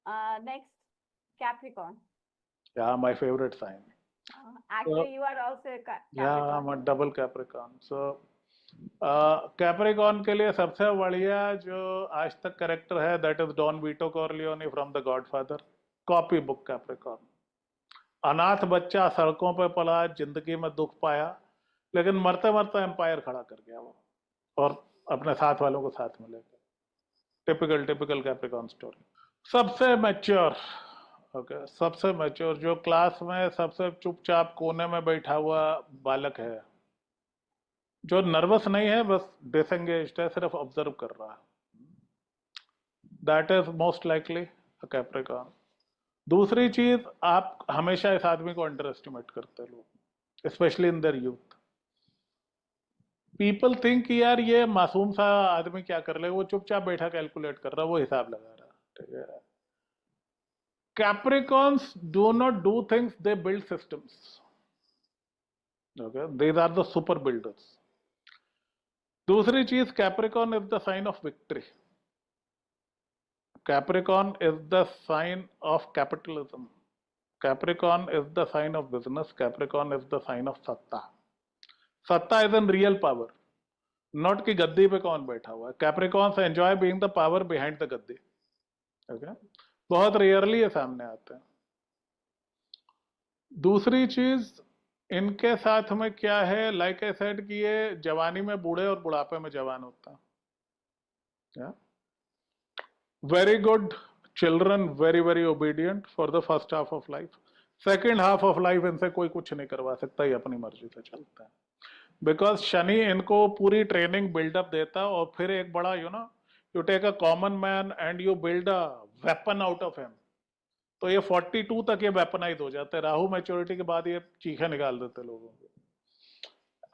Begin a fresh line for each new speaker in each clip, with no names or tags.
Next, Capricorn.
Yeah, my favorite sign. So,
Actually, you are also a
yeah,
Capricorn.
I'm a double Capricorn. So, Capricorn के लिए सबसे बढ़िया जो आज तक कैरेक्टर है that is Don Vito Corleone from the Godfather. Copy book Capricorn. अनाथ बच्चा, सड़कों पे पला, जिंदगी में दुख पाया, लेकिन मरते मरते एम्पायर खड़ा कर गया वो, और अपने साथ वालों को साथ में लेकर. Typical typical Capricorn story. सबसे मैच्योर. ओके, सबसे मैच्योर जो क्लास में सबसे चुपचाप कोने में बैठा हुआ बालक है, जो नर्वस नहीं है, बस डिसएंगेज्ड है, सिर्फ ऑब्जर्व कर रहा है. That is most likely a Capricorn. दूसरी चीज, आप हमेशा इस आदमी को अंडर एस्टिमेट करते हैं लोग, specially in their youth. People think कि यार ये मासूम सा आदमी क्या कर ले, वो चुपचाप बैठा कैलकुलेट कर रहा है, वो हिसाब लगा रहा है. ठीक है. Capricorns do not do things, they build systems. Okay, these are the super builders. दूसरी चीज, Capricorn is the sign of victory. Capricorn is the sign of capitalism. Capricorn is the sign of business. Capricorn is the sign of सत्ता. सत्ता is in real power. Not कि गद्दी पे कौन बैठा हुआ है. Capricorns enjoy being the power behind the Gaddi. Okay? बहुत rarely ये सामने आते हैं. दूसरी चीज इनके साथ में क्या है, लाइक आई सेड कि ये जवानी में बूढ़े और बुढ़ापे में जवान होता है. Very good children, very very obedient for the first half of life. Second half of life इनसे कोई कुछ नहीं करवा सकता, ये अपनी मर्जी से चलता है. बिकॉज शनि इनको पूरी ट्रेनिंग बिल्डअप देता, और फिर एक बड़ा you take a common man and you build a weapon out of him. तो ये 42 तक ये वेपनाइज हो जाते हैं. राहु मैच्योरिटी के बाद ये चीखें निकाल देते लोगों को.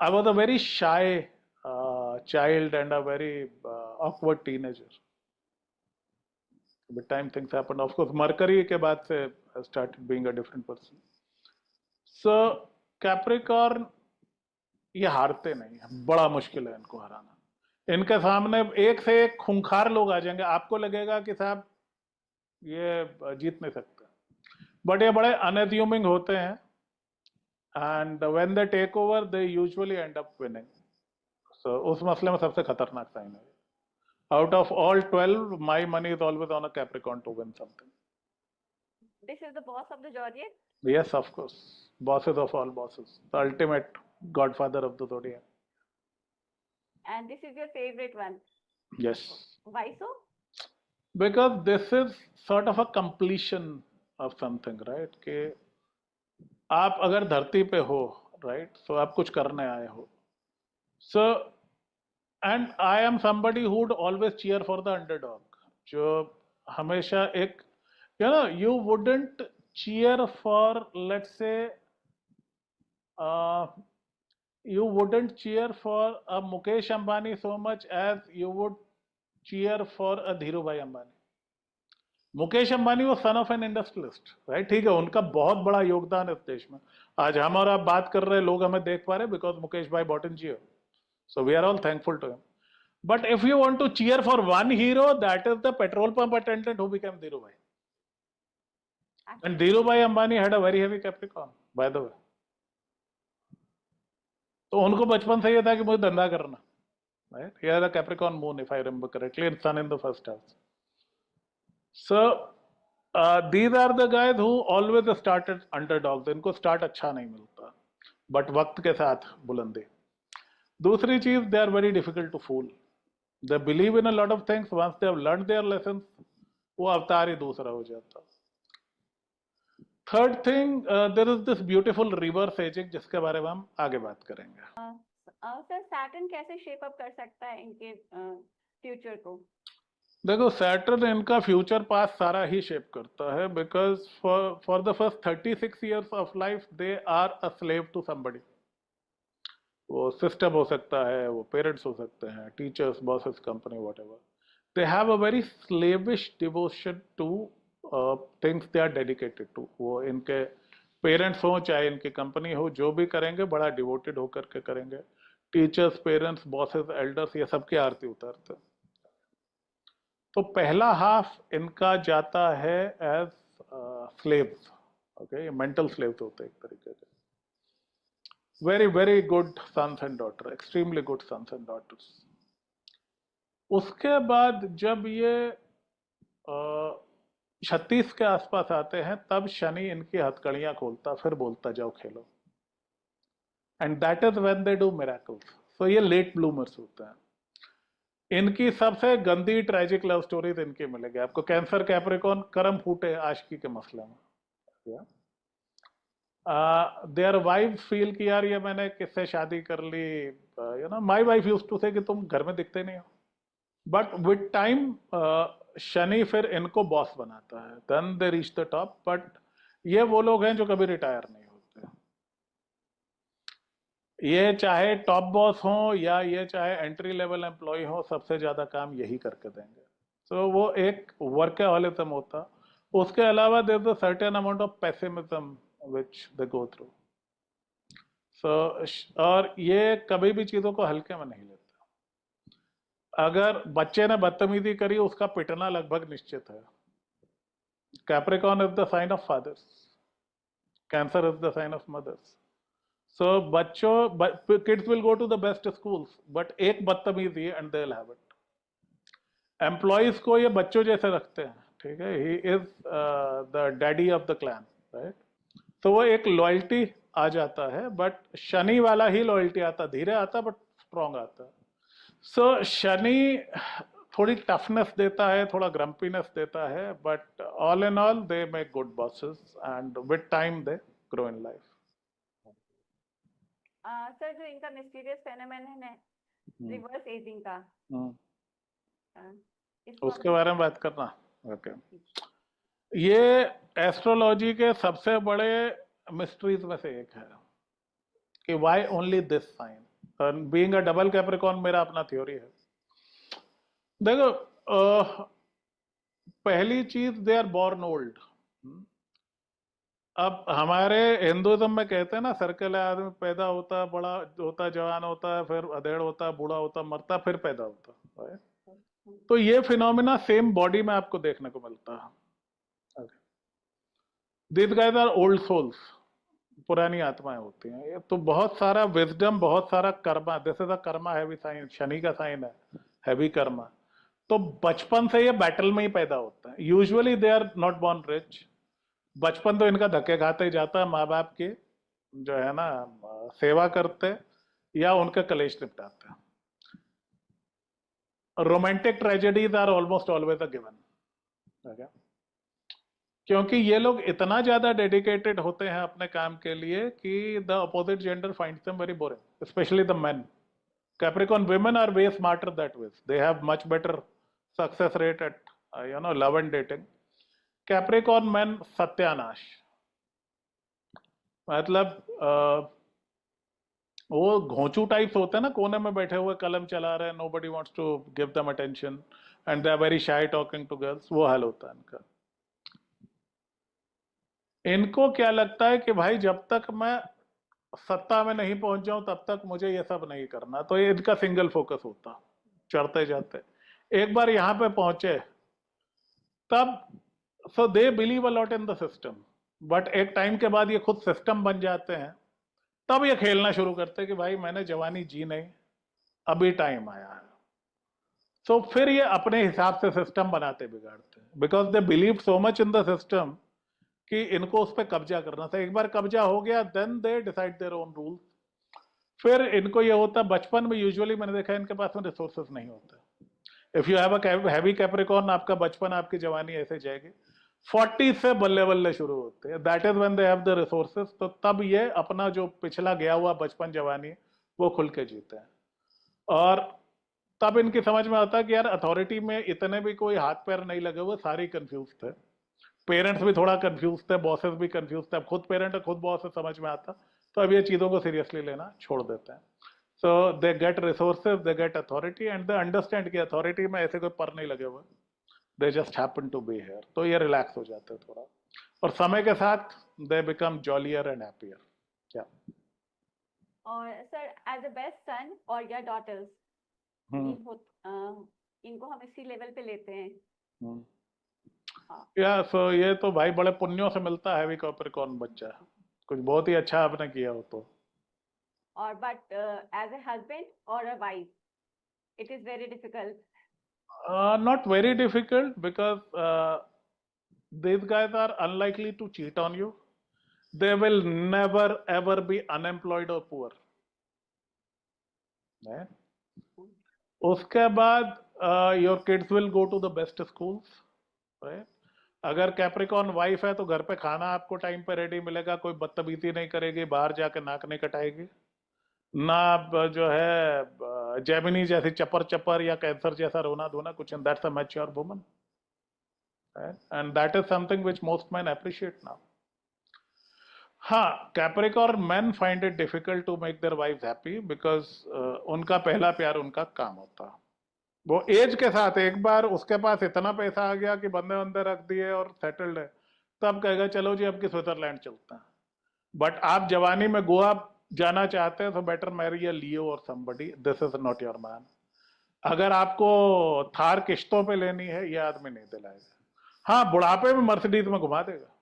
I was a very shy child and a very awkward teenager. With time things happened. Of course, Mercury के बाद से I started being a different person. So Capricorn ये हारते नहीं है, बड़ा मुश्किल है इनको हराना. इनके सामने एक से एक खूंखार लोग आ जाएंगे, आपको लगेगा कि साहब ये जीत नहीं सकते, बट ये बड़े अनअज्यूमिंग होते हैं, and when they take over they usually end up winning. So उस मसले में सबसे खतरनाक साइन है. Out of all 12, my money is always on a Capricorn to win something.
This is the boss of the zodiac?
Yes, of course. Bosses of all bosses. The ultimate godfather of the zodiac.
And this is your favorite one?
Yes.
Why so?
Because this is sort of a completion of something, right? कि आप अगर धरती पे हो, right? So आप कुछ करने आए हो. So and I am somebody who would always cheer for the underdog. जो हमेशा एक you wouldn't cheer for, let's say, you wouldn't cheer for a Mukesh Ambani so much as you would cheer for a Dhirubhai Ambani. Mukesh Ambani वो son of N industrialist, right. ठीक है, उनका बहुत बड़ा योगदान है इस देश में. आज हम और आप बात कर रहे, लोग हमें देख पा रहे बिकॉज मुकेश भाई bought in Jio. So we are all thankful to him. But if you want to cheer for one hero, that is the petrol pump attendant who became Dhirubhai. And Dhirubhai Ambani had a very heavy Capricorn, by the way. तो उनको बचपन से ये था कि मुझे धंधा करना, right? He had a Capricorn moon, if I remember correctly, and sun in the first house. So these are the guys who always started underdogs. इनको start अच्छा नहीं मिलता, but वक्त के साथ बुलंदी. दूसरी चीज, they are very difficult to fool. They believe in a lot of things. Once they have learned their lessons, वो अवतार ही दूसरा हो जाता. Third thing, there is this beautiful reverse ageing, जिसके बारे में हम आगे बात करेंगे.
सर सैटर्न कैसे शेप अप कर सकता है इनके फ्यूचर को?
देखो, सैटर्न इनका फ्यूचर पास सारा ही शेप करता है, because for the first 36 years of life they are a slave to somebody. वो सिस्टम हो सकता है, वो पेरेंट्स हो सकते हैं, teachers, bosses, company, whatever. They have a very slavish devotion to things they are dedicated to. वो इनके पेरेंट्स हो चाहे इनकी कंपनी हो, जो भी करेंगे बड़ा डिवोटेड होकर के करेंगे. टीचर्स, पेरेंट्स, बॉसेस, एल्डर्स, ये सबकी आरती उतारते हैं. तो पहला हाफ इनका जाता है as slaves, okay, mental slaves होते हैं एक तरीके से. Very very good sons and daughter, extremely good sons and daughters. उसके बाद जब ये 36 के आसपास आते हैं, तब शनि इनकी हथकड़ियां खोलता, फिर बोलता जाओ खेलो. And that is when they do miracles. So ये लेट ब्लूमर्स होते हैं. इनकी सबसे गंदी ट्रेजिक लव स्टोरीज इनकी मिलेगी आपको. कैंसर, कैप्रिकॉर्न, कर्म फूटे आशिकी के मसले में. देयर वाइफ फील कि यार ये मैंने किससे शादी कर ली, you know, my wife use to say कि तुम घर में दिखते नहीं हो. बट विद टाइम शनि फिर इनको बॉस बनाता है, then they reach the top. But ये वो लोग हैं जो कभी रिटायर नहीं होते. ये चाहे टॉप बॉस हो या ये चाहे एंट्री लेवल एम्प्लॉय हो, सबसे ज्यादा काम यही करके देंगे. तो वो एक वर्कहॉलिज्म होता. उसके अलावा there is a certain amount of pessimism which they go through. So और ये कभी भी चीजों को हल्के में नहीं लेते. अगर बच्चे ने बदतमीजी करी, उसका पिटना लगभग निश्चित है. Capricorn is the sign of fathers, Cancer is the sign of mothers. So बच्चों, kids will go to the best schools, but एक बदतमीजी and they will have it. Employees को ये बच्चों जैसे रखते हैं, ठीक है. He is the daddy of the clan, right. तो वो एक लॉयल्टी आ जाता है, बट शनि वाला ही लॉयल्टी आता, धीरे आता बट स्ट्रॉन्ग आता है. सो शनि थोड़ी टफनेस देता है, थोड़ा ग्रम्पीनेस देता है, but all in all they make good bosses and with time they grow in life.
Sir, जो इनका मिस्टीरियस फेनोमेनन है रिवर्स एजिंग का, इसको
उसके बारे में बात करना. ओके. ये एस्ट्रोलॉजी के सबसे बड़े मिस्ट्रीज में से एक है कि why only this sign. Being a double Capricorn, मेरा अपना थ्योरी है. देखो, पहली चीज, दे आर बॉर्न ओल्ड. अब हमारे हिंदुइज्म में कहते हैं ना, सर्कल है, आदमी पैदा होता, बड़ा होता, जवान होता है, फिर अधेड़ होता, बूढ़ा होता, मरता, फिर पैदा होता, right? तो ये फिनोमिना सेम बॉडी में आपको देखने को मिलता है. This guys are old souls, पुरानी आत्माएं होती हैं ये. तो बहुत सारा विजडम, बहुत सारा karma, this is a karma heavy sign, शनि का साइन है, हैवी कर्मा. तो बचपन से ये बैटल में ही पैदा होता है. Usually they are not born rich. बचपन तो इनका धक्के खाते ही जाता है, माँ बाप की जो है ना सेवा करते या उनके कलेश निपटाते. Romantic tragedies are almost always a given, क्योंकि ये लोग इतना ज्यादा डेडिकेटेड होते हैं अपने काम के लिए कि the opposite gender finds them very boring, specially the main. Capricorn women are way smarter that way. They have much better success rate at love and dating. Capricorn men सत्यानाश. मतलब वो घोंचू टाइप्स होते हैं ना, कोने में बैठे हुए कलम चला रहे हैं, nobody wants to give them attention and they are very shy talking to girls. वो हाल होता है इनका. इनको क्या लगता है कि भाई जब तक मैं सत्ता में नहीं पहुंच जाऊं तब तक मुझे ये सब नहीं करना. तो ये इनका सिंगल फोकस होता, चढ़ते जाते. एक बार यहां पे पहुंचे तब, so they believe a lot in the system, but एक टाइम के बाद ये खुद सिस्टम बन जाते हैं. तब ये खेलना शुरू करते हैं कि भाई मैंने जवानी जी नहीं, अभी टाइम आया है. तो फिर ये अपने हिसाब से सिस्टम बनाते बिगाड़ते हैं, because they believe so much in the system कि इनको उस पर कब्जा करना था. एक बार कब्जा हो गया, then they decide their own rules. फिर इनको ये होता, बचपन में यूजुअली मैंने देखा है इनके पास में रिसोर्सेस नहीं होते. If you have a heavy Capricorn, आपका बचपन, आपकी जवानी ऐसे जाएगी. 40 से बल्ले बल्ले शुरू होते हैं, that is when they have the resources. तो तब ये अपना जो पिछला गया हुआ बचपन, जवानी, वो खुल के जीते हैं. और तब इनकी समझ में आता है कि यार अथॉरिटी में इतने भी कोई हाथ पैर नहीं लगे हुए, सारे कंफ्यूज थे. पेरेंट्स भी थोड़ा कंफ्यूज थे, बॉसेस भी कंफ्यूज थे. अब खुद पेरेंट है, खुद बॉस है, समझ में आता. तो अब ये चीजों को सीरियसली लेना छोड़ देते हैं. So they get resources, they get authority and they understand कि अथॉरिटी में ऐसे कोई पर नहीं लगे हुए, they just happen to be here. तो ये रिलैक्स हो जाते हैं थोड़ा, और समय के साथ they become jollier and happier. क्या?
और sir, as a best son और या डॉटर्स, इनको हम इसी लेवल पे लेते हैं। हाँ।
या सो ये तो भाई बड़े पुण्यों से मिलता है भी कैप्रिकॉर्न बच्चा, कुछ बहुत ही अच्छा आपने किया हो तो।
और बट एज ए हस्बैंड और a wife it is very difficult.
Not very difficult because these guys are unlikely to cheat on you. They will never ever be unemployed or poor. right? उसके बाद your kids will go to the best schools, right? अगर Capricorn wife है तो घर पे खाना आपको time पे रेडी मिलेगा, कोई बदतमीजी नहीं करेगी, बाहर जाके नाक नहीं कटाएगी ना, जो है जेमिनी जैसी चपर चपर या कैंसर जैसा रोना धोना कुछ। That's a mature woman, and that is something which most man appreciate now. हाँ, Capricorn man find it difficult to make their wife happy because उनका पहला प्यार उनका काम होता है। वो एज के साथ एक बार उसके पास इतना पैसा आ गया कि बंदे बंदे रख दिए और सेटल्ड है, तब कहेगा चलो जी अब की स्विट्जरलैंड चलता है। बट आप जवानी में गोवा जाना चाहते हैं तो बेटर मैरी अ लियो और somebody, this is not your man. अगर आपको थार किश्तों पे लेनी है, ये आदमी नहीं दिलाएगा। हाँ, बुढ़ापे में मर्सिडीज में घुमा देगा,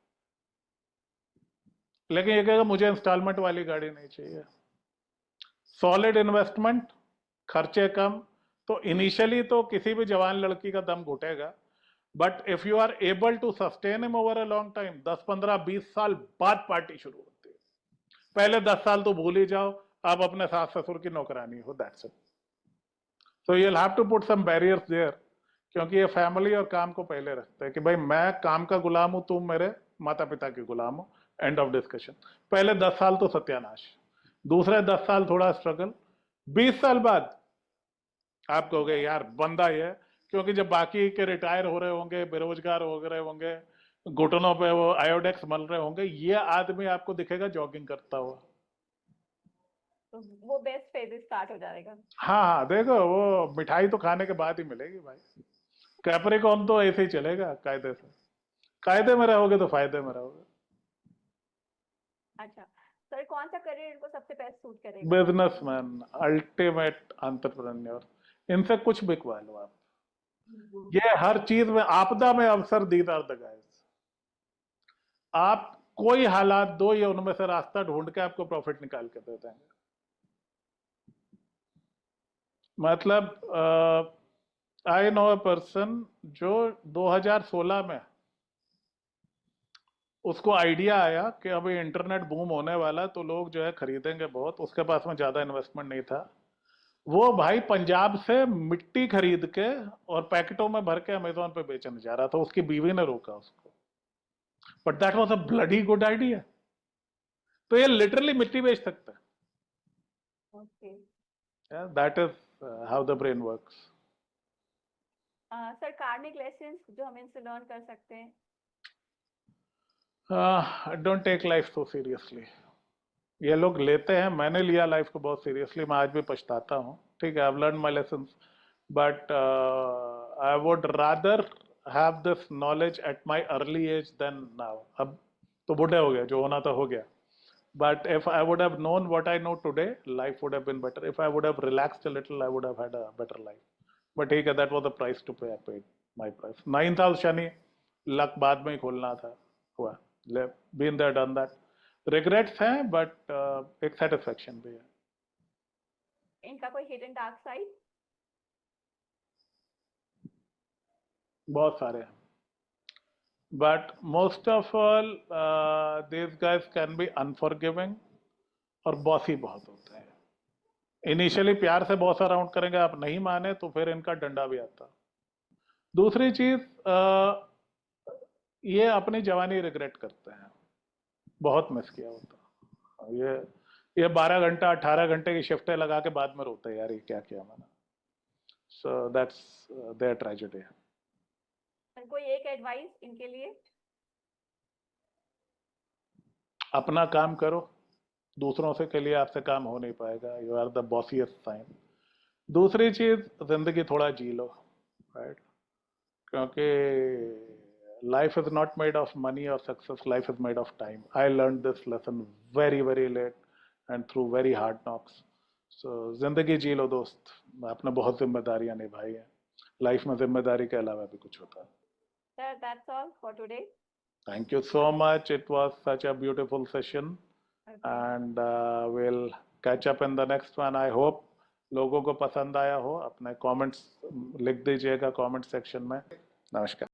लेकिन ये कहेगा मुझे इंस्टॉलमेंट वाली गाड़ी नहीं चाहिए। सॉलिड इन्वेस्टमेंट, खर्चे कम, तो इनिशियली तो किसी भी जवान लड़की का दम घुटेगा, but if you are able to sustain him over a long time, 10 15 20 साल बाद पार्टी शुरू होती है। पहले 10 साल तो भूल ही जाओ, आप अपने सास ससुर की नौकरानी हो, that's it. So you will have to put some barriers there, क्योंकि ये फैमिली और काम को पहले रखते हैं कि भाई मैं काम का गुलाम हूं, तुम मेरे माता पिता के गुलाम हो, एंड ऑफ डिस्कशन। पहले 10 साल तो सत्यानाश, दूसरे 10 साल थोड़ा स्ट्रगल, 20 साल बाद आप कहोगे यार बंदा ये है। क्योंकि जब बाकी के रिटायर हो रहे होंगे, बेरोजगार हो रहे होंगे, घुटनों पे वो आयोडेक्स मल रहे होंगे, ये आदमी आपको दिखेगा जॉगिंग करता हुआ।
तो वो बेस्ट फेज स्टार्ट हो जाएगा।
हाँ हाँ, देखो वो मिठाई तो खाने के बाद ही मिलेगी भाई। कैप्रिकॉर्न तो ऐसे ही चलेगा कायदे से, कायदे में रहोगे तो फायदे में रहोगे।
अच्छा सर, कौन सा करियर इनको सबसे बेस्ट सूट करेगा?
बिजनेसमैन, अल्टीमेट एंटरप्रेन्योर, इनसे कुछ बिकवा लो आप। ये हर चीज में, आपदा में अवसर दीदार द गाइस। आप कोई हालात दो, ये उनमें से रास्ता ढूंढ के आपको प्रॉफिट निकाल के दे देंगे। मतलब आई नो अ पर्सन जो 2016 में उसको आइडिया आया कि अभी इंटरनेट बूम होने वाला, तो लोग जो है खरीदेंगे बहुत, उसके पास में ज्यादा इन्वेस्टमेंट नहीं था। वो भाई पंजाब से मिट्टी खरीद के और पैकेटों में भर के अमेजोन पे बेचने जा रहा था, उसकी बीवी ने रोका उसको, but that was a bloody good idea. तो ये लिटरली मिट्टी बेच सकता है।
Okay
that is how the brain works.
Sir, karmic lessons जो हम इनसे लर्न कर सकते हैं?
Don't take life so seriously. ये लोग लेते हैं, मैंने लिया लाइफ को बहुत सीरियसली, मैं आज भी पछताता हूँ। ठीक है, I have learn my lessons, but I would rather have this knowledge at my early age than now. अब तो बूढ़े हो गए, जो होना था हो गया, but if I would have known what I know today, life would have been better. If I would have relaxed a little, I would have had a better life. But ठीक है, that was the price to pay, I paid my price. 9th house Shani, luck बाद में ही खोलना था, हुआ, been there done that. Regrets हैं, but एक सेटिस्फेक्शन भी है।
इनका कोई हिडन डार्क साइड?
बहुत सारे हैं, but most of all this guys can be unforgiving और बॉसी बहुत होते हैं। इनिशियली प्यार से बॉस अराउंड करेंगे, आप नहीं माने तो फिर इनका डंडा भी आता। दूसरी चीज, ये अपनी जवानी रिग्रेट करते हैं, बहुत मिस किया होता। ये 12 घंटा 18 घंटे की शिफ्टें लगा के बाद में रोते हैं, यार ये क्या किया मैंने। So that's their tragedy.
Sir, कोई एक एडवाइस इनके लिए?
अपना काम करो, दूसरों से के लिए आपसे काम हो नहीं पाएगा, you are the bossiest sign. दूसरी चीज, जिंदगी थोड़ा जी लो, राइट? क्योंकि life is not made of money और success, life is made of time. I learn this lesson very very late and through very hard knocks. So जिंदगी जी लो दोस्त, आपने बहुत जिम्मेदारियां निभाई हैं, लाइफ में जिम्मेदारी के अलावा भी कुछ होता है.
Sir, that's all for today.
Thank you so much. It was such a beautiful session.
Okay.
And we'll catch up in the next one. I hope लोगों को पसंद आया हो. अपने comments लिख दीजिएगा comment section में. नमस्कार.